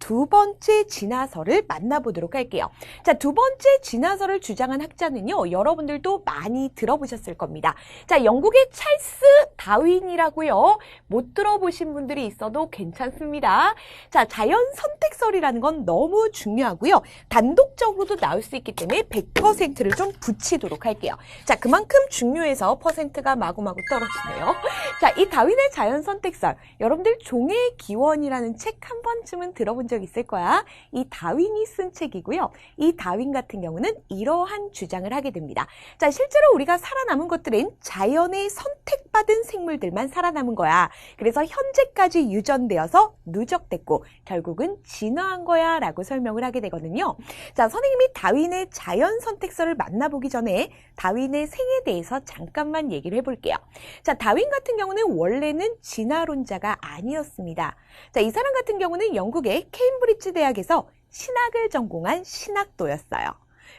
두 번째 진화설을 만나보도록 할게요. 자, 두 번째 진화설을 주장한 학자는요, 여러분들도 많이 들어보셨을 겁니다. 자, 영국의 찰스 다윈이라고요. 못 들어보신 분들이 있어도 괜찮습니다. 자, 자연 선택설이라는 건 너무 중요하고요. 단독적으로도 나올 수 있기 때문에 100%를 좀 붙이도록 할게요. 자, 그만큼 중요해서 퍼센트가 마구마구 떨어지네요. 자, 이 다윈의 자연 선택설, 여러분들 종의 기원이라는 책 한 번쯤은 들어본 적 있을 거야. 이 다윈이 쓴 책이고요. 이 다윈 같은 경우는 이러한 주장을 하게 됩니다. 자, 실제로 우리가 살아남은 것들은 자연의 선택받은 생물들만 살아남은 거야. 그래서 현재까지 유전되어서 누적됐고 결국은 진화한 거야 라고 설명을 하게 되거든요. 자, 선생님이 다윈의 자연 선택설을 만나보기 전에 다윈의 생에 대해서 잠깐만 얘기를 해볼게요. 자, 다윈 같은 경우는 원래는 진화론자가 아니었습니다. 자, 이 사람 같은 경우는 영국의 케임브리지 대학에서 신학을 전공한 신학도였어요.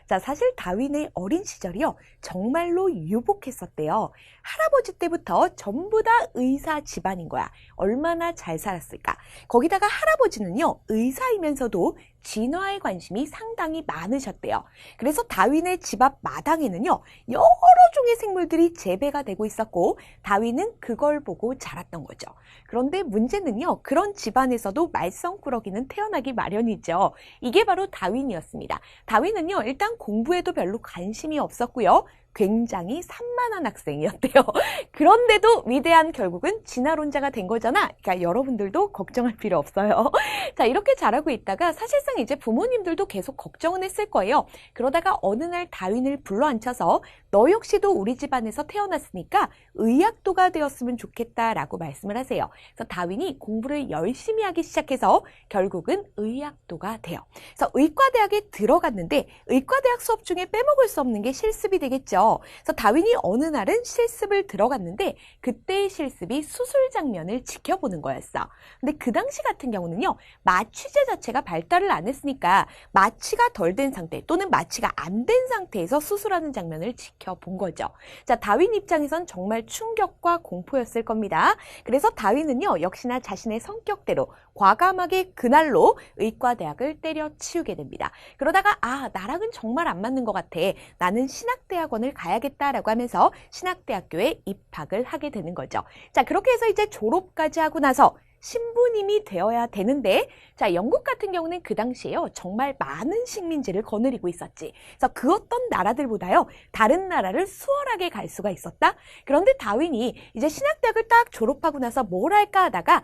자, 사실 다윈의 어린 시절이요, 정말로 유복했었대요. 할아버지 때부터 전부 다 의사 집안인 거야. 얼마나 잘 살았을까. 거기다가 할아버지는요, 의사이면서도 진화에 관심이 상당히 많으셨대요. 그래서 다윈의 집 앞 마당에는요, 여러 종의 생물들이 재배가 되고 있었고 다윈은 그걸 보고 자랐던 거죠. 그런데 문제는요, 그런 집안에서도 말썽꾸러기는 태어나기 마련이죠. 이게 바로 다윈이었습니다. 다윈은요, 일단 공부에도 별로 관심이 없었고요. 굉장히 산만한 학생이었대요. 그런데도 위대한 결국은 진화론자가 된 거잖아. 그러니까 여러분들도 걱정할 필요 없어요. 자, 이렇게 자라고 있다가 사실상 이제 부모님들도 계속 걱정은 했을 거예요. 그러다가 어느 날 다윈을 불러앉혀서 너 역시도 우리 집안에서 태어났으니까 의학도가 되었으면 좋겠다라고 말씀을 하세요. 그래서 다윈이 공부를 열심히 하기 시작해서 결국은 의학도가 돼요. 그래서 의과대학에 들어갔는데 의과대학 수업 중에 빼먹을 수 없는 게 실습이 되겠죠. 그래서 다윈이 어느 날은 실습을 들어갔는데 그때의 실습이 수술 장면을 지켜보는 거였어. 근데 그 당시 같은 경우는요, 마취제 자체가 발달을 안 했으니까 마취가 덜 된 상태 또는 마취가 안 된 상태에서 수술하는 장면을 지켜본 거죠. 자, 다윈 입장에선 정말 충격과 공포였을 겁니다. 그래서 다윈은요, 역시나 자신의 성격대로 과감하게 그날로 의과대학을 때려치우게 됩니다. 그러다가 나랑은 정말 안 맞는 것 같아. 나는 신학대학원을 가야겠다라고 하면서 신학대학교에 입학을 하게 되는 거죠. 자, 그렇게 해서 이제 졸업까지 하고 나서 신부님이 되어야 되는데, 자, 영국 같은 경우는 그 당시에요, 정말 많은 식민지를 거느리고 있었지. 그래서 그 어떤 나라들보다요, 다른 나라를 수월하게 갈 수가 있었다. 그런데 다윈이 이제 신학대학을 딱 졸업하고 나서 뭘 할까 하다가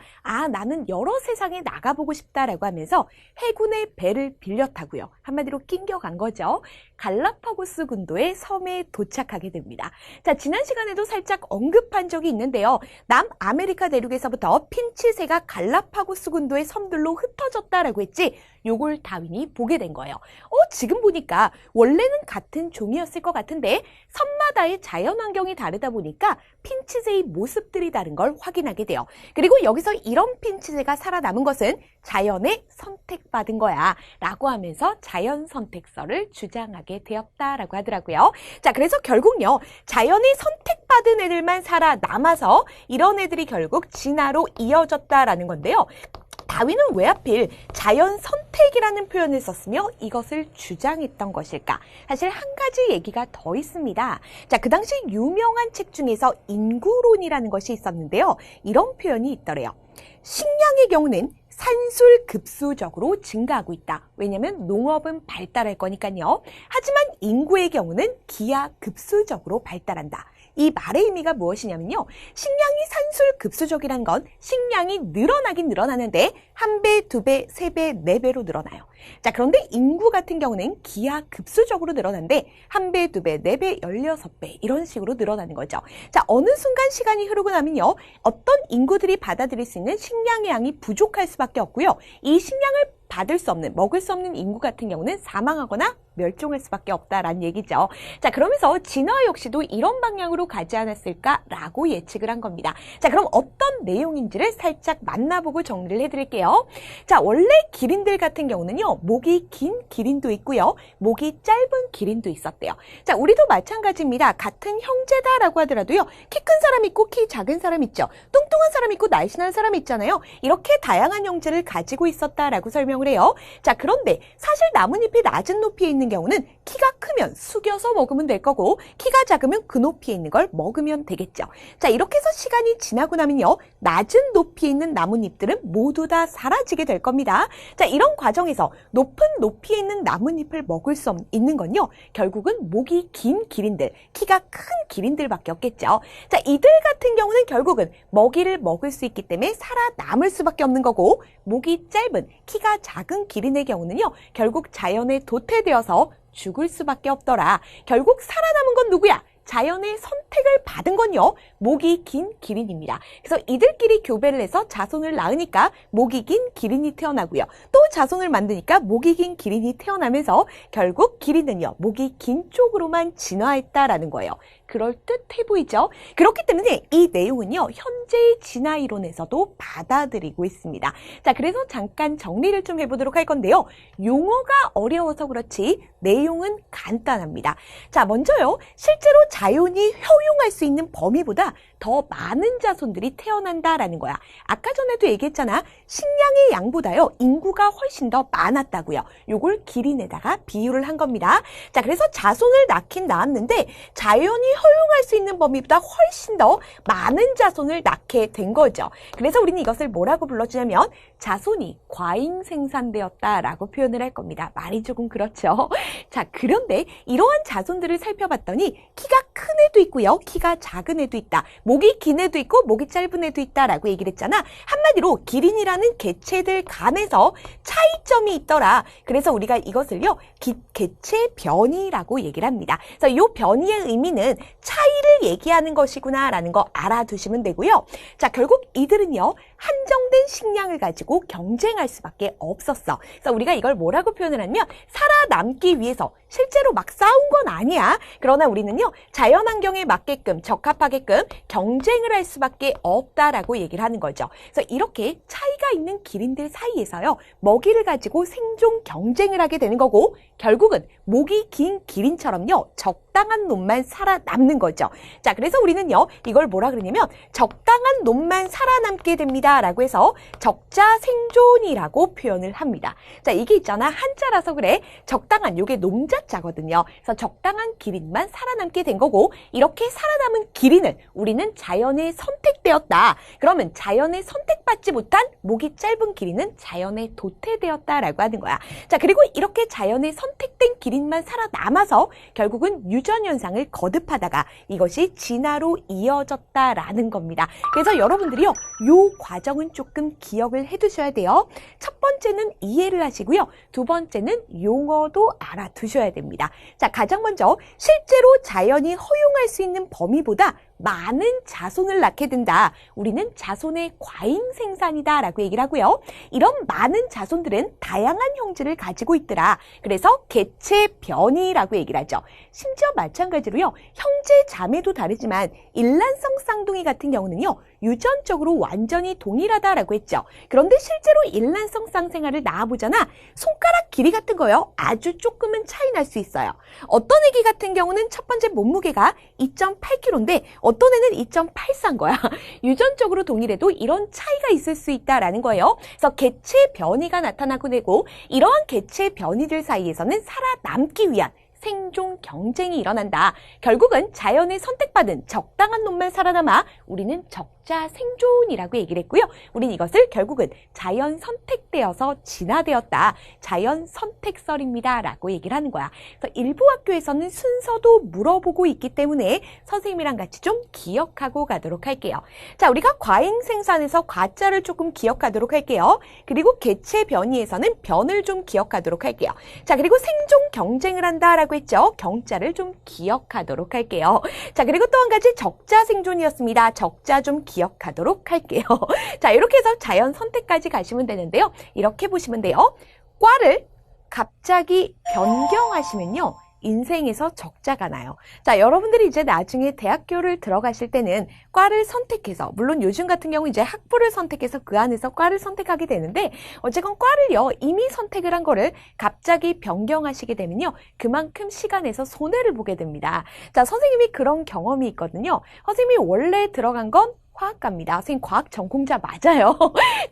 나는 여러 세상에 나가보고 싶다라고 하면서 해군의 배를 빌려 타고요, 한마디로 낑겨간 거죠. 갈라파고스 군도의 섬에 도착하게 됩니다. 자, 지난 시간에도 살짝 언급한 적이 있는데요, 남아메리카 대륙에서부터 핀치새가 갈라파고스 군도의 섬들로 흩어졌다라고 했지. 요걸 다윈이 보게 된 거예요. 지금 보니까 원래는 같은 종이었을 것 같은데 섬마다의 자연 환경이 다르다 보니까 핀치새의 모습들이 다른 걸 확인하게 돼요. 그리고 여기서 이런 핀치새가 살아남은 것은 자연의 선택받은 거야 라고 하면서 자연 선택설을 주장하게 되었다라고 하더라고요. 자, 그래서 결국요, 자연의 선택받은 애들만 살아남아서 이런 애들이 결국 진화로 이어졌다라는 건데요. 다윈은 왜 하필 자연 선택이라는 표현을 썼으며 이것을 주장했던 것일까? 사실 한 가지 얘기가 더 있습니다. 자, 그 당시 유명한 책 중에서 인구론이라는 것이 있었는데요, 이런 표현이 있더래요. 식량의 경우는 산술급수적으로 증가하고 있다. 왜냐하면 농업은 발달할 거니까요. 하지만 인구의 경우는 기하급수적으로 발달한다. 이 말의 의미가 무엇이냐면요, 식량이 산술급수적이란 건 식량이 늘어나긴 늘어나는데 1배, 2배, 3배, 4배로 늘어나요. 자, 그런데 인구 같은 경우는 기하급수적으로 늘어나는데 1배, 2배, 4배, 16배 이런 식으로 늘어나는 거죠. 자, 어느 순간 시간이 흐르고 나면요, 어떤 인구들이 받아들일 수 있는 식량의 양이 부족할 수밖에 없고요, 이 식량을 받을 수 없는, 먹을 수 없는 인구 같은 경우는 사망하거나 멸종할 수밖에 없다라는 얘기죠. 자, 그러면서 진화 역시도 이런 방향으로 가지 않았을까라고 예측을 한 겁니다. 자, 그럼 어떤 내용인지를 살짝 만나보고 정리를 해드릴게요. 자, 원래 기린들 같은 경우는요, 목이 긴 기린도 있고요, 목이 짧은 기린도 있었대요. 자, 우리도 마찬가지입니다. 같은 형제다라고 하더라도요, 키 큰 사람 있고 키 작은 사람 있죠. 뚱뚱한 사람 있고 날씬한 사람 있잖아요. 이렇게 다양한 형제를 가지고 있었다라고 설명을 된다고 그래요. 자, 그런데 사실 나뭇잎이 낮은 높이에 있는 경우는 키가 크면 숙여서 먹으면 될 거고 키가 작으면 그 높이에 있는 걸 먹으면 되겠죠. 자, 이렇게 해서 시간이 지나고 나면요. 낮은 높이에 있는 나뭇잎들은 모두 다 사라지게 될 겁니다. 자, 이런 과정에서 높은 높이에 있는 나뭇잎을 먹을 수 있는 건요. 결국은 목이 긴 기린들, 키가 큰 기린들밖에 없겠죠. 자, 이들 같은 경우는 결국은 먹이를 먹을 수 있기 때문에 살아남을 수밖에 없는 거고 목이 짧은, 키가 작은 기린의 경우는요. 결국 자연에 도태되어서 죽을 수밖에 없더라. 결국 살아남은 건 누구야? 자연의 선택을 받은 건요. 목이 긴 기린입니다. 그래서 이들끼리 교배를 해서 자손을 낳으니까 목이 긴 기린이 태어나고요. 또 자손을 만드니까 목이 긴 기린이 태어나면서 결국 기린은요. 목이 긴 쪽으로만 진화했다라는 거예요. 그럴듯해 보이죠? 그렇기 때문에 이 내용은요. 현재의 진화 이론에서도 받아들이고 있습니다. 자, 그래서 잠깐 정리를 좀 해보도록 할 건데요. 용어가 어려워서 그렇지 내용은 간단합니다. 자, 먼저요. 실제로 자연이 효용할 수 있는 범위보다 더 많은 자손들이 태어난다라는 거야. 아까 전에도 얘기했잖아. 식량의 양보다요. 인구가 훨씬 더 많았다고요. 요걸 기린에다가 비유를 한 겁니다. 자, 그래서 자손을 낳긴 낳았는데 자연이 허용할 수 있는 범위보다 훨씬 더 많은 자손을 낳게 된 거죠. 그래서 우리는 이것을 뭐라고 불러주냐면 자손이 과잉 생산되었다라고 표현을 할 겁니다. 말이 조금 그렇죠. 자, 그런데 이러한 자손들을 살펴봤더니 키가 큰 애도 있고요. 키가 작은 애도 있다. 목이 긴 애도 있고 목이 짧은 애도 있다라고 얘기를 했잖아. 한마디로 기린이라는 개체들 간에서 차이점이 있더라. 그래서 우리가 이것을요. 개체 변이라고 얘기를 합니다. 그래서 이 변이의 의미는 차이를 얘기하는 것이구나라는 거 알아두시면 되고요. 자, 결국 이들은요. 한정된 식량을 가지고 경쟁할 수밖에 없었어. 그래서 우리가 이걸 뭐라고 표현을 하냐면 살아남기 위해서 실제로 막 싸운 건 아니야. 그러나 우리는요. 자연환경에 맞게끔 적합하게끔 경쟁을 할 수밖에 없다라고 얘기를 하는 거죠. 그래서 이렇게 차이가 있는 기린들 사이에서요. 먹이를 가지고 생존 경쟁을 하게 되는 거고 결국은 목이 긴 기린처럼요. 적당한 놈만 살아남는 거죠. 자, 그래서 우리는요. 이걸 뭐라 그러냐면 적당한 놈만 살아남게 됩니다. 라고 해서 적자 생존이라고 표현을 합니다. 자, 이게 있잖아. 한자라서 그래. 적당한 요게 놈자자거든요. 그래서 적당한 기린만 살아남게 된 거고 이렇게 살아남은 기린을 우리는 자연에 선택되었다. 그러면 자연에 선택받지 못한 목이 짧은 기린은 자연에 도태되었다라고 하는 거야. 자, 그리고 이렇게 자연에 선택된 기린만 살아남아서 결국은 유전현상을 거듭하다가 이것이 진화로 이어졌다라는 겁니다. 그래서 여러분들이요. 요 과정은 조금 기억을 해두셔야 돼요. 첫 번째는 이해를 하시고요. 두 번째는 용어도 알아두셔야 됩니다. 자, 가장 먼저 실제로 자연이 허용할 수 있는 범위보다 많은 자손을 낳게 된다. 우리는 자손의 과잉 생산이다 라고 얘기를 하고요. 이런 많은 자손들은 다양한 형질을 가지고 있더라. 그래서 개체 변이라고 얘기를 하죠. 심지어 마찬가지로요. 형제 자매도 다르지만 일란성 쌍둥이 같은 경우는요. 유전적으로 완전히 동일하다라고 했죠. 그런데 실제로 일란성 쌍생아를 낳아보잖아. 손가락 길이 같은 거요. 아주 조금은 차이 날 수 있어요. 어떤 애기 같은 경우는 첫 번째 몸무게가 2.8kg인데 어떤 애는 2.84인 거야. 유전적으로 동일해도 이런 차이가 있을 수 있다라는 거예요. 그래서 개체 변이가 나타나고 되고 이러한 개체 변이들 사이에서는 살아남기 위한 생존 경쟁이 일어난다. 결국은 자연에 선택받은 적당한 놈만 살아남아 우리는 적자 생존이라고 얘기를 했고요. 우리는 이것을 결국은 자연 선택되어서 진화되었다. 자연 선택설입니다. 라고 얘기를 하는 거야. 그래서 일부 학교에서는 순서도 물어보고 있기 때문에 선생님이랑 같이 좀 기억하고 가도록 할게요. 자, 우리가 과잉 생산에서 과자를 조금 기억하도록 할게요. 그리고 개체 변이에서는 변을 좀 기억하도록 할게요. 자, 그리고 생존 경쟁을 한다라고 했죠. 경자를 좀 기억하도록 할게요. 자, 그리고 또 한 가지 적자 생존이었습니다. 적자 좀 기억하도록 할게요. 자, 이렇게 해서 자연 선택까지 가시면 되는데요. 이렇게 보시면 돼요. 과를 갑자기 변경하시면요. 인생에서 적자가 나요. 자, 여러분들이 이제 나중에 대학교를 들어가실 때는 과를 선택해서, 물론 요즘 같은 경우 이제 학부를 선택해서 그 안에서 과를 선택하게 되는데, 어쨌건 과를요, 이미 선택을 한 거를 갑자기 변경하시게 되면요, 그만큼 시간에서 손해를 보게 됩니다. 자, 선생님이 그런 경험이 있거든요. 선생님이 원래 들어간 건 화학과입니다. 선생님 과학 전공자 맞아요.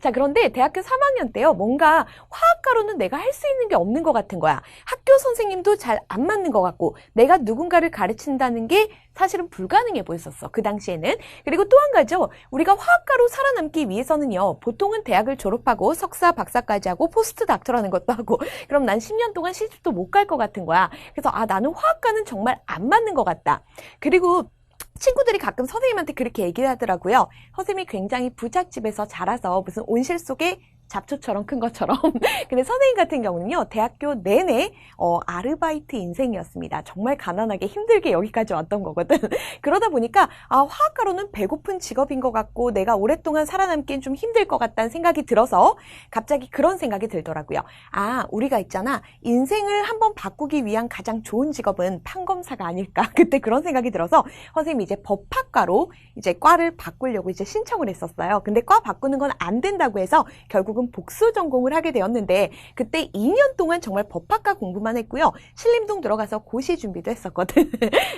자, 그런데 대학교 3학년 때요. 뭔가 화학과로는 내가 할 수 있는 게 없는 것 같은 거야. 학교 선생님도 잘 안 맞는 것 같고 내가 누군가를 가르친다는 게 사실은 불가능해 보였었어. 그 당시에는. 그리고 또 한 가지요. 우리가 화학과로 살아남기 위해서는요. 보통은 대학을 졸업하고 석사, 박사까지 하고 포스트 닥터라는 것도 하고 그럼 난 10년 동안 시집도 못 갈 것 같은 거야. 그래서 나는 화학과는 정말 안 맞는 것 같다. 그리고 친구들이 가끔 선생님한테 그렇게 얘기를 하더라고요. 선생님이 굉장히 부잣집에서 자라서 무슨 온실 속에 잡초처럼 큰 것처럼. 근데 선생님 같은 경우는요, 대학교 내내 아르바이트 인생이었습니다. 정말 가난하게 힘들게 여기까지 왔던 거거든. 그러다 보니까 화학과로는 배고픈 직업인 것 같고 내가 오랫동안 살아남기엔 좀 힘들 것 같다는 생각이 들어서 갑자기 그런 생각이 들더라고요. 우리가 있잖아. 인생을 한번 바꾸기 위한 가장 좋은 직업은 판검사가 아닐까. 그때 그런 생각이 들어서 선생님이 이제 법학과로 이제 과를 바꾸려고 이제 신청을 했었어요. 근데 과 바꾸는 건 안 된다고 해서 결국은 복수 전공을 하게 되었는데 그때 2년 동안 정말 법학과 공부만 했고요. 신림동 들어가서 고시 준비도 했었거든.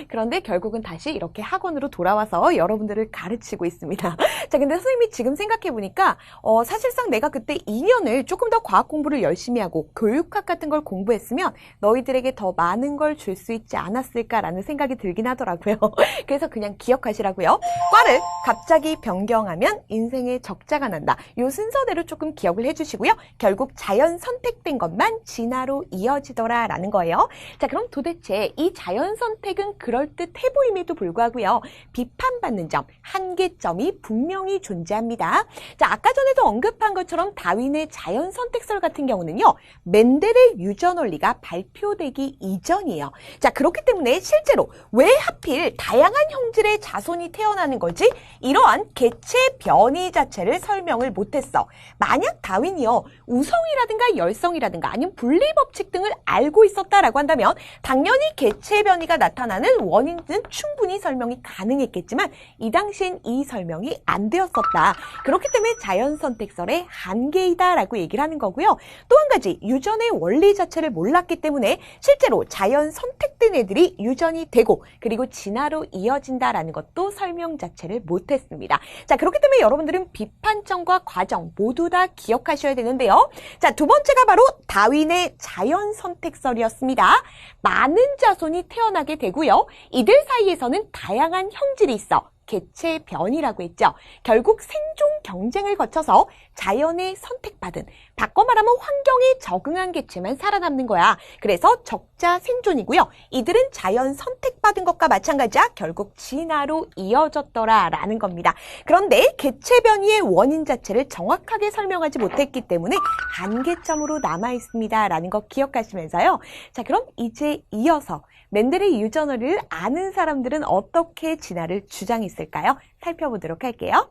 그런데 결국은 다시 이렇게 학원으로 돌아와서 여러분들을 가르치고 있습니다. 자, 근데 선생님이 지금 생각해보니까 사실상 내가 그때 2년을 조금 더 과학 공부를 열심히 하고 교육학 같은 걸 공부했으면 너희들에게 더 많은 걸 줄 수 있지 않았을까라는 생각이 들긴 하더라고요. 그래서 그냥 기억하시라고요. 과를 갑자기 변경하면 인생에 적자가 난다. 이 순서대로 조금 기억을 해주시고요. 결국 자연 선택된 것만 진화로 이어지더라 라는 거예요. 자, 그럼 도대체 이 자연 선택은 그럴듯해 보임에도 불구하고요. 비판받는 점, 한계점이 분명히 존재합니다. 자, 아까 전에도 언급한 것처럼 다윈의 자연 선택설 같은 경우는요. 멘델의 유전 원리가 발표되기 이전이에요. 자, 그렇기 때문에 실제로 왜 하필 다양한 형질의 자손이 태어나는 거지? 이러한 개체 변이 자체를 설명을 못했어. 만약 다윈이요, 우성이라든가 열성이라든가 아니면 분리법칙 등을 알고 있었다라고 한다면 당연히 개체 변이가 나타나는 원인은 충분히 설명이 가능했겠지만 이 당시엔 이 설명이 안 되었었다. 그렇기 때문에 자연선택설의 한계이다라고 얘기를 하는 거고요. 또 한 가지 유전의 원리 자체를 몰랐기 때문에 실제로 자연 선택된 애들이 유전이 되고 그리고 진화로 이어진다라는 것도 설명 자체를 못했습니다. 자, 그렇기 때문에 여러분들은 비판점과 과정 모두 다 기억하셔야 되는데요. 자, 두 번째가 바로 다윈의 자연 선택설이었습니다. 많은 자손이 태어나게 되고요. 이들 사이에서는 다양한 형질이 있어. 개체 변이라고 했죠. 결국 생존 경쟁을 거쳐서 자연에 선택받은, 바꿔 말하면 환경에 적응한 개체만 살아남는 거야. 그래서 적자 생존이고요. 이들은 자연 선택받은 것과 마찬가지야 결국 진화로 이어졌더라라는 겁니다. 그런데 개체 변이의 원인 자체를 정확하게 설명하지 못했기 때문에 한계점으로 남아있습니다라는 거 기억하시면서요. 자, 그럼 이제 이어서 멘델의 유전어를 아는 사람들은 어떻게 진화를 주장했을까요? 살펴보도록 할게요.